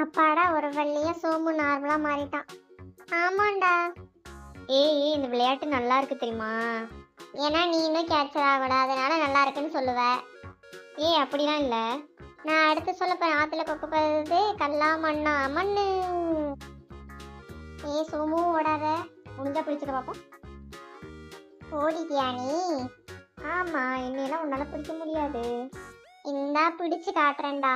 அப்பாடா ஒரு வழியா சோமு நார்மலா மாறிட்டான். ஆமாண்டா. ஏய் இந்த விளையாட்டு நல்லா இருக்கு தெரியுமா? ஏன்னா நீ இன்னும் கேப்சர் ஆகல, அதனால நல்லா இருக்குன்னு சொல்லுவ. ஏய் அப்படிலாம் இல்லை. நான் அடுத்து சொல்ல போறேன். ஆத்துல கொக்க போறது கல்லா மண்ணா மண்ணு. சோமு ஓடாத. முடிஞ்சா பிடிச்சிக்க பார்ப்போம். ஓடிட்டியா நீ? ஆமா, என்னையெல்லாம் உன்னால பிடிக்க முடியாது. இந்தா பிடிச்சு காட்டுறேன்டா.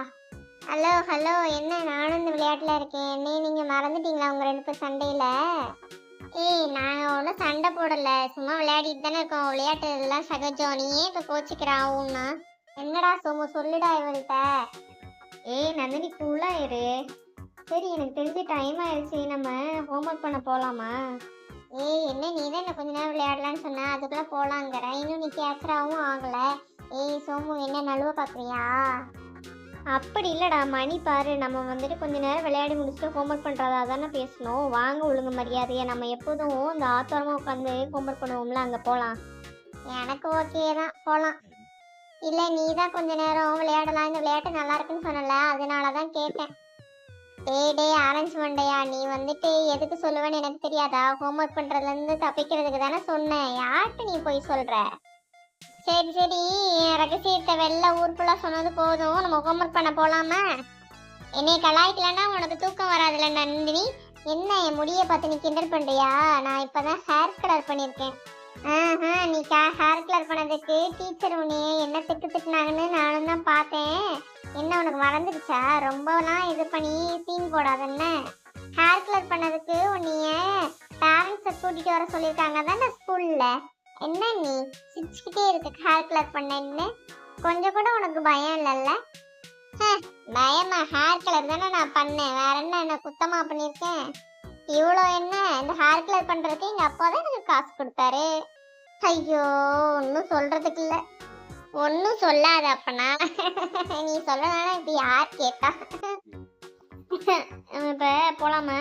ஹலோ ஹலோ, என்ன நானும் இந்த விளையாட்டுல இருக்கேன். என்னையும் நீங்க மறந்துட்டீங்களா உங்க 2 பேர் சண்டையில? நாங்க ஒன்றும் சண்டை போடல, சும்மா விளையாடிட்டு தானே இருக்கோம். விளையாட்டு எல்லாம் சகஜம். நீ ஏன் இப்ப கோச்சிக்கிறாவுன்னா? என்னடா சோமு சொல்லுடா இவள்கிட்ட. நந்தினி கூலா இரு. சரி எனக்கு தெரிஞ்ச டைம் ஆயிடுச்சு, நம்ம ஹோம்ஒர்க் பண்ண போலாமா? என்ன நீ தான் என்ன கொஞ்ச நேரம் விளையாடலான்னு சொன்ன, அதுக்குள்ள போலாங்கிற. இன்னும் நீ கேப்சராகவும் ஆகல. சோமு என்ன நழுவ பாக்குறியா? அப்படி இல்லடா, மணி பாரு. நம்ம வந்துட்டு கொஞ்ச நேரம் விளையாடி முடிச்சுட்டு ஹோம்ஒர்க் பண்றதா தானே பேசணும். வாங்க ஒழுங்கு மரியாதையா. நம்ம எப்போதும் இந்த ஆத்தோரமா உட்காந்து ஹோம்ஒர்க் பண்ணுவோம்ல, அங்க போலாம். எனக்கு ஓகே தான், போலாம். இல்ல நீ தான் கொஞ்ச நேரம் விளையாடலாம், இந்த விளையாட்டு நல்லா இருக்குன்னு சொன்னல, அதனாலதான் கேட்டேன். டேய் ஆரஞ்சு மண்டையா, நீ வந்துட்டு எதுக்கு சொல்லுவேன்னு எனக்கு தெரியாதா? ஹோம்ஒர்க் பண்றதுல இருந்து தப்பிக்கிறதுக்கு தானே சொன்னேன். யார்கிட்ட நீ போய் சொல்ற? சரி சரி, என் ரகசியத்தை வெளில ஊர் ஃபுல்லா சொன்னது போதும். நம்ம ஹோம்ஒர்க் பண்ண போலாமா? என்னை கலாய்க்கலன்னா உனக்கு தூக்கம் வராதுல நந்தினி. என்ன என் முடிய பார்த்து நீ கிண்டல் பண்றியா? நான் இப்பதான் ஹேர் கலர் பண்ணிருக்கேன். நீ ஹேர் கலர் பண்ணதுக்கு டீச்சர் உன்னைய என்ன திட்டுனாங்கன்னு நானும் தான் பார்த்தேன். என்ன உனக்கு மறந்துடுச்சா? ரொம்பலாம் இது பண்ணி சீன் போடாதன்னு. ஹேர் கலர் பண்ணதுக்கு உன்னைய பேரண்ட்ஸை கூட்டிட்டு வர சொல்லியிருக்காங்க தானே ஸ்கூல்ல. என்ன நீ சிரிச்சுக்கிட்டே இருக்கு ஹேர் கலர் பண்ணேன்னு? கொஞ்சம் கூட உனக்கு பயம் இல்லைல்ல? பயமா? ஹேர் கலர் தானே நான் பண்ணேன், வேற என்ன குத்தமா பண்ணியிருக்கேன்? இவ்வளோ என்ன, இந்த ஹேர் கலர் பண்றதுக்கு எங்க அப்பா தான் எனக்கு காசு கொடுத்தாரு. ஐயோ, ஒன்றும் சொல்றதுக்கு இல்லை. ஒன்றும் சொல்லாத அப்பனா. நீ சொல்லனா இப்ப யார் கேட்டா? இப்ப போலாமா?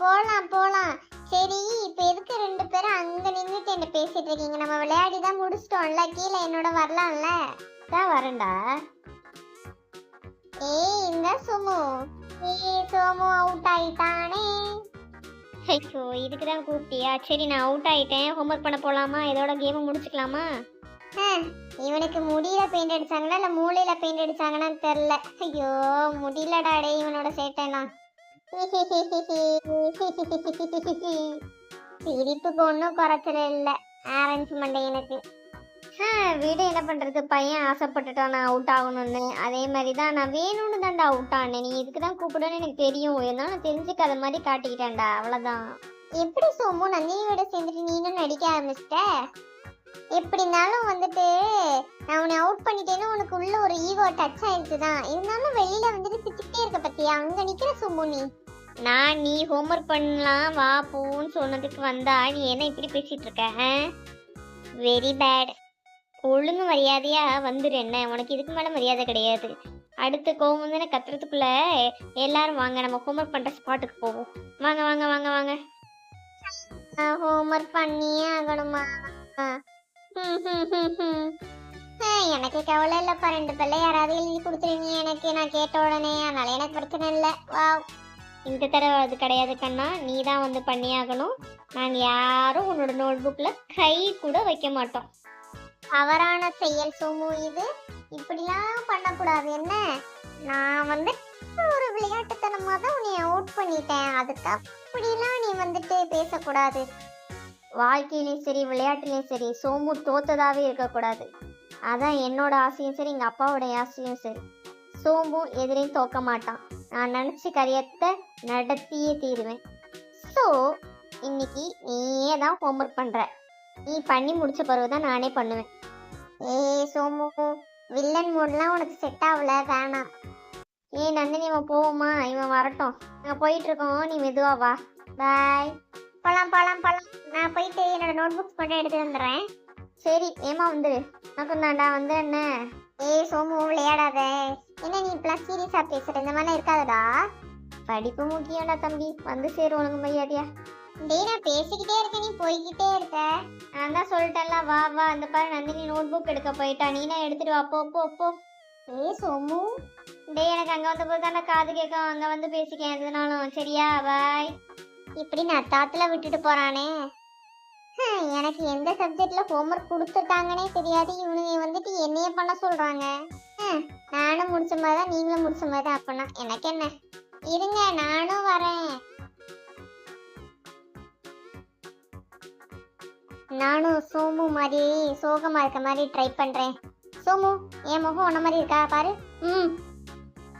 போலாம் போலாம். சரி, இப்ப எதுக்கு 2 பேரும் அங்க நின்றுட்டு என்ன பேசிட்டு இருக்கீங்க? நம்ம விளையாடி தான் முடிச்சிட்டோம்ல, கீழே என்னோட வரலாம்ல. தான் வரேன்டா. இந்த சோமு. சோமு அவுட் ஆயிட்டானே. ஐயோ, இதுக்குதான் கூப்பிட்டியா? சரி நான் அவுட் ஆயிட்டேன். ஹோம்ஒர்க் பண்ண போலாமா? இதோட கேமை முடிச்சுக்கலாமா? இவனுக்கு முடியல பெயிண்ட் அடிச்சாங்களா இல்ல மூளையில பெயிண்ட் அடிச்சாங்கன்னு தெரியல. ஐயோ முடியலடாடே இவனோட சேட்டைலாம். சிரிப்புக்கு ஒன்றும் குறைச்சல இல்லை ஆரஞ்சு மண்டை எனக்கு. வீடு என்ன பண்றது, பையன் ஆசைப்பட்டுட்டான் நான் அவுட் ஆகணும்னு. அதே மாதிரி தான் நான் வேணும்னு தான்டா அவுட் ஆனேன். நீ இதுக்கு தான் கூப்பிடுன்னு எனக்கு தெரியும். இருந்தாலும் நான் தெரிஞ்சுக்காத மாதிரி காட்டிக்கிட்டேன்டா, அவ்வளோதான். எப்படி சோமு நந்தினியோட சேர்ந்துட்டு நீனும் நடிக்க ஆரம்பிச்சிட்ட? எப்படி இருந்தாலும் வந்துட்டு நான் உன்னை அவுட் பண்ணிட்டேன்னு உனக்கு உள்ள ஒரு ஈகோ டச் ஆயிடுச்சு தான். இருந்தாலும் வெளியில வந்துட்டு சிரிச்சுக்கிட்டே இருக்க பத்தியா? அங்க நிக்கிற சோமு நீ. நான் நீ ஹோம்ஒர்க் பண்ணலாம் வா போன்னு சொன்னதுக்கு வந்தா நீ என்ன இப்படி பேசிட்டு இருக்க? Very bad. ஒழுங்கு மரியாதையா வந்துடு. என்ன உனக்கு இதுக்கு மேல மரியாதை கிடையாது. அடுத்த கோவம் தானே கத்துறதுக்குள்ள எல்லாரும் வாங்க, நம்ம ஹோம்ஒர்க் பண்ற ஸ்பாட்டுக்கு போவோம். வாங்க வாங்க வாங்க வாங்க. ஹோம்ஒர்க் பண்ணியே ஆகணுமா? எனக்கு கவலை இல்லப்பா. 2 பிள்ளை யாராவது எழுதி கொடுத்துருவீங்க எனக்கு, நான் கேட்ட உடனே. அதனால எனக்கு பிரச்சனை இல்லை. வா, இந்த தடவை அது கிடையாது கண்ணா, நீ தான் வந்து பண்ணியாகணும். நாங்கள் யாரும் உன்னோட நோட்புக்கில் கை கூட வைக்க மாட்டோம். தவறான செயல் சோமு இது. இப்படிலாம் பண்ணக்கூடாது. என்ன நான் வந்து ஒரு விளையாட்டுத்தனமா தான் உன்னை அவுட் பண்ணிட்டேன், அதுக்கு அப்படிலாம் நீ வந்துட்டு பேசக்கூடாது. வாழ்க்கையிலையும் சரி விளையாட்டுலையும் சரி சோமு தோத்ததாகவே இருக்கக்கூடாது. அதான் என்னோட ஆசையும் சரி எங்கள் அப்பாவோட ஆசையும் சரி. சோமு எதிரையும் தோக்க மாட்டான். நான் நினச்சி காரியத்தை நடத்தியே தீருவேன். ஸோ இன்னைக்கு நீயே தான் ஹோம்ஒர்க் பண்ணுற. நீ பண்ணி முடிச்ச பிறகு தான் நானே பண்ணுவேன். சோமு, வில்லன் மூட்லாம் உனக்கு செட் ஆகல, வேணாம். நந்தினி இவன் போவோமா? இவன் வரட்டும், நாங்கள் போயிட்டுருக்கோம், நீ மெதுவா வா. பாய். போலாம் போலாம் போலாம். நான் போயிட்டு என்னோட நோட் புக்ஸ் மட்டும் எடுத்து வந்துடுறேன். சரி ஏமா வந்துடு. நான் தாண்டா வந்து என்ன. சோமு விளையாடாத. என்ன நீ இப்பெல்லாம் சீரியஸா பேசுற? இந்த மாதிரிலாம் இருக்காதடா. படிப்பு முக்கியம்டா தம்பி. வந்து சேரு உனக்கு மரியாதையா. நான் பேசிக்கிட்டே இருக்கேன், நீ போய்கிட்டே இருக்க. நான் தான் சொல்லிட்டேன்ல, வா வா. அந்த பாரு நந்தினி நோட் புக் எடுக்க போயிட்டா. நீனா எடுத்துட்டு வா, போ போ போ. சோமு, டேய் எனக்கு அங்க வந்த போது தானே காது கேட்கும், அங்க வந்து பேசிக்கேன் எதுனாலும். சரியா? பாய். இப்படி நான் தாத்துல விட்டுட்டு போறானே. எனக்கு எந்த சப்ஜெக்ட்ல ஹோம்ஒர்க் கொடுத்துட்டாங்கன்னே தெரியாது. இவனுங்க வந்துட்டு என்னைய பண்ண சொல்றாங்க. நானும் முடிச்ச மாதிரி தான் நீங்களும் முடிச்ச மாதிரி தான். அப்பனா எனக்கு என்ன, இருங்க நானும் வரேன். நானும் சோமு மாதிரி சோகமா இருக்க மாதிரி ட்ரை பண்றேன். சோமு, என் முகம் உன்ன மாதிரி இருக்கா பாரு.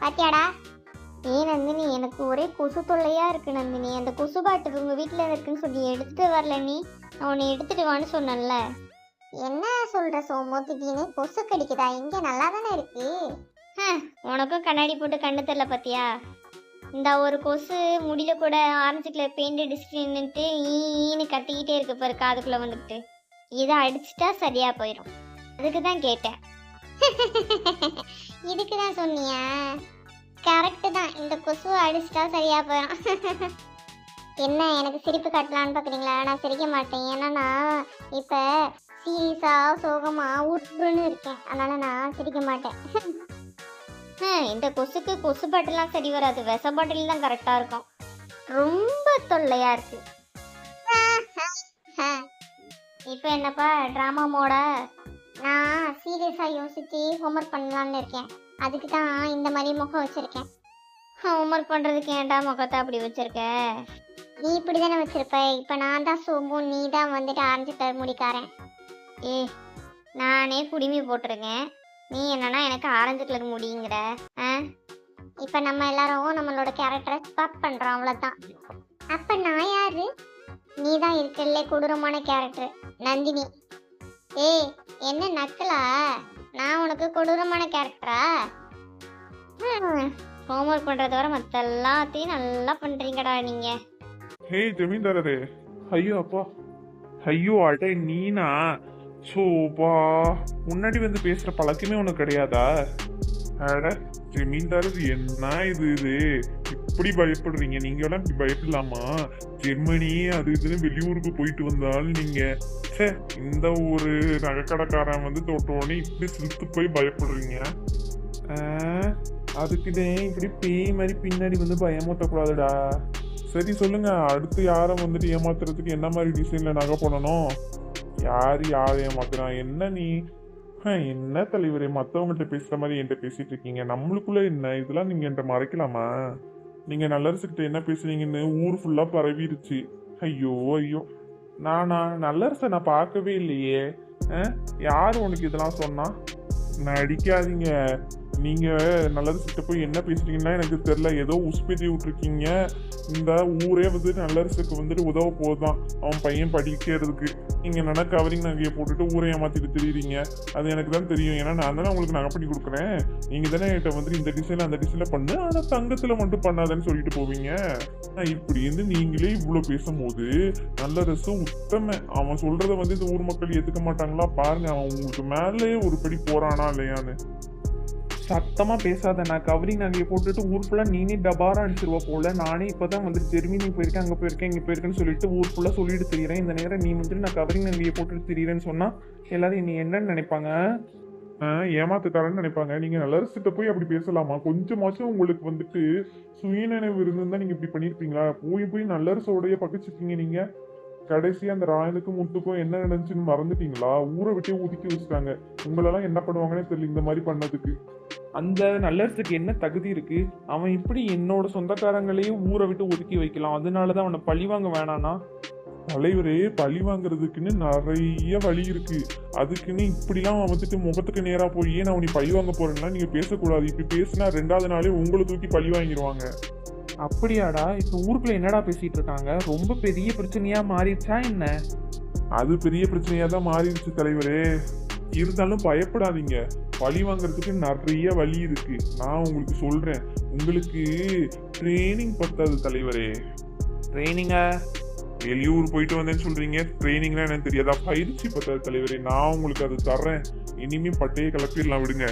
பாத்தியாடா? நந்தினி, எனக்கு ஒரே கொசு தொல்லையா இருக்கு நந்தினி. அந்த கொசு பாட்டு உங்க வீட்டுல இருக்குன்னு சொல்லி எடுத்துட்டு வரல நீ. நான் உன்னை எடுத்துட்டு வான்னு சொன்னேன்ல. என்ன சொல்ற சோமு, திடீர்னு கொசு கடிக்குதா? இங்க நல்லா தானே இருக்கு. உனக்கும் கண்ணாடி போட்டு கண்ணு தெரியல பாத்தியா? இந்த ஒரு கொசு முடியல கூட ஆரஞ்சு கலர் பெயிண்ட் அடிச்சுட்டு ஈன்னு கத்திக்கிட்டே இருக்கு பாரு காதுக்குள்ள வந்துட்டு. இதை அடிச்சுட்டா சரியா போயிடும். அதுக்கு தான் கேட்டேன். இதுக்கு தான் சொன்னியா? கரெக்டு தான், இந்த கொசுவை அடிச்சிட்டா சரியா போயிடும். என்ன எனக்கு சிரிப்பு காட்டலான்னு பார்க்குறீங்களா? நான் சிரிக்க மாட்டேன். ஏன்னா நான் இப்போ சீரியஸாக சோகமாக உருன்னு இருக்கேன். அதனால் நான் சிரிக்க மாட்டேன். இந்த கொசுக்கு கொசு பாட்டிலாம் சரி வராது, விஷ பாட்டில் தான் கரெக்டாக இருக்கும். ரொம்ப தொல்லையா இருக்கு. இப்போ என்னப்பா ட்ராமா மோட? நான் சீரியஸாக யோசிச்சு ஹோம்ஒர்க் பண்ணலான்னு இருக்கேன். அதுக்கு தான் இந்த மாதிரி முகம் வச்சுருக்கேன். ஹோம்ஒர்க் பண்ணுறதுக்கு ஏன்டா முகத்தை அப்படி வச்சுருக்க? நீ இப்படி தானே வச்சுருப்ப. இப்போ நான் தான் சோமு, நீ தான் வந்துட்டு ஆரஞ்சு கலர் முடிக்காரன். நானே குடிமி போட்டிருக்கேன், நீ என்னன்னா எனக்கு ஆரஞ்சு கலர் முடிங்கிற. இப்போ நம்ம எல்லாரும் நம்மளோட கேரக்டரை ஸ்பாட் பண்ணுறோம், அவ்வளோதான். அப்போ நான் யாரு? நீ தான் இருக்கல கொடூரமான கேரக்டர், நந்தினி. என்ன நக்கலா? நான் உனக்கு கொடூரமான கேரக்டரா? ஹோம்ஒர்க் பண்ணுறத வர மற்ற எல்லாத்தையும் நல்லா பண்ணுறீங்கடா நீங்கள். ஹே ஜமீன்தாரரே, ஐயோ அப்பா, ஐயோ அடே நீனா? சோபா, முன்னாடி வந்து பேசுற பழக்கமே உனக்கு கிடையாதா? அட ஜமீன்தாரர், என்ன இது இப்படி பயப்படுறீங்க? நீங்க எல்லாம் இப்படி பயப்படலாமா? ஜெர்மனி அது இதுன்னு வெளியூருக்கு போயிட்டு வந்தாலும் நீங்க இந்த ஒரு நகைக்கடைக்காரன் வந்து தொட்டோடனே இப்படி சிலுத்து போய் பயப்படுறீங்க. அதுக்குதே இப்படி பேய் மாதிரி பின்னாடி வந்து பயமூட்டக்கூடாதுடா. சரி சொல்லுங்க, அடுத்து யாரை வந்துட்டு ஏமாத்துறதுக்கு என்ன மாதிரி டிசைன்ல நகை போடணும்? யாரை ஏமாத்துறான்? என்ன நீ என்ன தலைவரே, மற்றவங்கள்ட்ட பேசுற மாதிரி என்கிட்ட பேசிட்டு இருக்கீங்க? நம்மளுக்குள்ள என்ன இதெல்லாம் நீங்க என்கிட்ட மறைக்கலாமா? நீங்க நல்லரசுகிட்ட என்ன பேசுறீங்கன்னு ஊர் ஃபுல்லா பரவிருச்சு. ஐயோ ஐயோ, நான் நல்லரசை நான் பார்க்கவே இல்லையே. யாரு உனக்கு இதெல்லாம் சொன்னா? நடிக்காதீங்க. நீங்க நல்லரசுகிட்ட போய் என்ன பேசுறீங்கன்னா எனக்கு தெரியல. ஏதோ உஸ்பேத்தி விட்டுருக்கீங்க. இந்த ஊரே வந்து நல்லரசுக்கு வந்துட்டு உதவ போதுதான் அவன் பையன் படிக்கிறதுக்கு. நீங்க என்னன்னா கவரிங் நகையை போட்டுட்டு ஊரை ஏமாத்திட்டு தெரியுறீங்க. அது எனக்கு தான் தெரியும். ஏன்னா நான் தானே உங்களுக்கு நகை பண்ணி கொடுக்குறேன். நீங்க தானே என்கிட்ட வந்துட்டு இந்த டிசைன்ல அந்த டிசைன்ல பண்ணு, ஆனா தங்கத்துல மட்டும் பண்ணாதன்னு சொல்லிட்டு போவீங்க. இப்படி இருந்து நீங்களே இவ்வளவு பேசும்போது நல்லரசு உத்தம, அவன் சொல்றத வந்து இந்த ஊர் மக்கள் ஏத்துக்க மாட்டாங்களா? பாருங்க, அவன் உங்களுக்கு மேலே ஒரு படி போறானா இல்லையான்னு. சத்தமா பேசாத. நான் கவரிங் நகையை போட்டுட்டு ஊர் ஃபுல்லா நீனே டபாரா அடிச்சிருவா போல. நானே இப்பதான் வந்துட்டு ஜெர்மனி போயிருக்கேன், அங்க போயிருக்கேன், இங்க போயிருக்கேன்னு சொல்லிட்டு ஊர் ஃபுல்லா சொல்லிட்டு தெரியுறேன். இந்த நேரம் நீ வந்துட்டு நான் கவரிங் நகையை போட்டுட்டு தெரியுறேன்னு சொன்னா எல்லாரும் நீ என்னன்னு நினைப்பாங்க? ஏமாத்துக்காரன்னு நினைப்பாங்க. நீங்க நல்லரசுகிட்ட போய் அப்படி பேசலாமா? கொஞ்சமாச்சும் உங்களுக்கு வந்துட்டு சுயநினைவு இருந்தா நீங்க இப்படி பண்ணிருப்பீங்களா? போய் நல்லரசோடைய பகிச்சிருக்கீங்க நீங்க. கடைசியா அந்த ராயனுக்கும் முத்துக்கும் என்ன நடந்துச்சுன்னு மறந்துட்டீங்களா? ஊரை விட்டே ஒதுக்கி வச்சுட்டாங்க. உங்களெல்லாம் என்ன பண்ணுவாங்கன்னே தெரியல இந்த மாதிரி பண்ணதுக்கு. அந்த நல்லரசுக்கு என்ன தகுதி இருக்கு? அவன் இப்படி என்னோட சொந்தக்காரங்களையும் ஊரை விட்டு ஒதுக்கி வைக்கலாம். அதனாலதான் அவனை பழி வாங்க வேணானா? தலைவரே, பழி வாங்குறதுக்குன்னு நிறைய வழி இருக்கு. அதுக்குன்னு இப்படிலாம் வந்துட்டு முகத்துக்கு நேரா போய் நான் உனி பழி வாங்க போறேன்னா நீங்க பேசக்கூடாது. இப்படி பேசினா 2வது நாளே உங்களை தூக்கி பழி வாங்கிடுவாங்க. அப்படியாடா? இப்ப ஊருக்குள்ள என்னடா பேசிட்டு இருக்காங்க? ரொம்ப பெரிய பிரச்சனையா மாறிடுச்சா என்ன? அது பெரிய பிரச்சனையா தான் மாறிடுச்சு தலைவரே. இருந்தாலும் பயப்படாதீங்க. பழி வாங்குறதுக்கு நிறைய வழி இருக்கு. நான் உங்களுக்கு சொல்றேன். உங்களுக்கு ட்ரைனிங் பத்தாது தலைவரே. ட்ரைனிங்கா? வெளியூர் போயிட்டு வந்தேன்னு சொல்றீங்க, ட்ரைனிங்லாம் எனக்கு தெரியாதா? பயிற்சி பத்தாது தலைவரே. நான் உங்களுக்கு அது தர்றேன். இனிமே பட்டையை கிளப்பிடலாம், விடுங்க.